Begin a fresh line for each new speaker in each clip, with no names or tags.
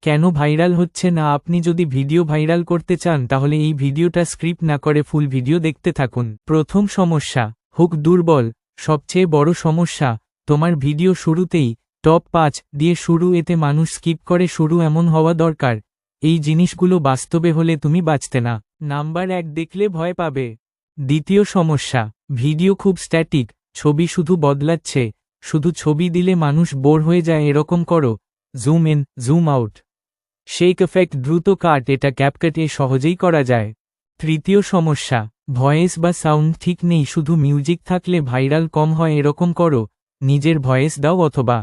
কেন ভাইরাল হচ্ছে না? আপনি যদি ভিডিও ভাইরাল করতে চান তাহলে এই ভিডিওটা স্ক্রিপ্ট না করে ফুল ভিডিও দেখতে থাকুন। প্রথম সমস্যা, হুক দুর্বল। সবচেয়ে বড় সমস্যা, তোমার ভিডিও শুরুতেই টপ 5 দিয়ে শুরু, এতে মানুষ স্কিপ করে। শুরু এমন হওয়া দরকার, এই জিনিসগুলো বাস্তবে হলে তুমি বাঁচতে না। নাম্বার 1 দেখলে ভয় পাবে। দ্বিতীয় সমস্যা, ভিডিও খুব স্ট্যাটিক, ছবি শুধু বদলাচ্ছে। শুধু ছবি দিলে মানুষ বোর হয়ে যায়, এরকম করো। Zoom in, zoom out, shake effect, দ্রুত কাট, এটা ক্যাপকাটে সহজেই করা যায়। তৃতীয় সমস্যা, ভয়েস বা সাউন্ড ঠিক নেই, শুধু মিউজিক থাকলে ভাইরাল কম হয়, এরকম করো। নিজের ভয়েস দাও অথবা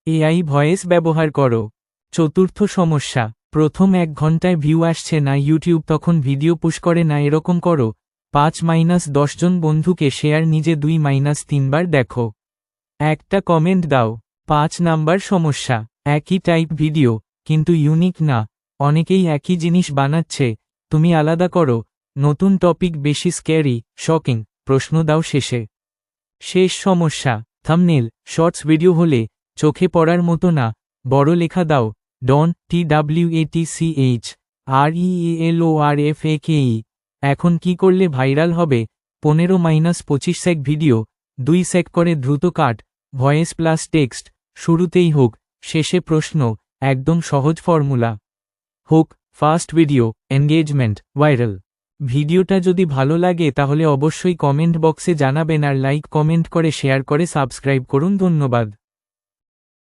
এআই ভয়েস ব্যবহার করো। চতুর্থ সমস্যা, প্রথম 1 ঘন্টায় ভিউ আসছে না, ইউটিউব তখন ভিডিও পুশ করে না, এরকম করো। 5-10 জন বন্ধুকে শেয়ার, নিজে 2-3 বার দেখো। একটা কমেন্ট দাও। 5 নাম্বার সমস্যা, একই টাইপ ভিডিও কিন্তু ইউনিক না। অনেকেই একই জিনিস বানাচ্ছে, তুমি আলাদা করো। নতুন টপিক, বেশি স্ক্যারি, শকিং, প্রশ্ন দাও শেষে। শেষ সমস্যা, থাম্বনেল শর্টস ভিডিও হলে চোখে পড়ার মতো না, বড় লেখা দাও। ডন TWATCHREALORFAKE। এখন কি করলে ভাইরাল হবে? 15-25 সেক ভিডিও, 2 সেক করে দ্রুত কাট, ভয়েস প্লাস টেক্সট, শুরুতেই হুক, শেষে প্রশ্ন। একদম সহজ formula. Hook, fast video, engagement, viral. ভিডিওটা যদি ভালো লাগে তাহলে অবশ্যই কমেন্ট বক্সে জানাবেন, আর লাইক কমেন্ট করে শেয়ার করে সাবস্ক্রাইব করুন। ধন্যবাদ।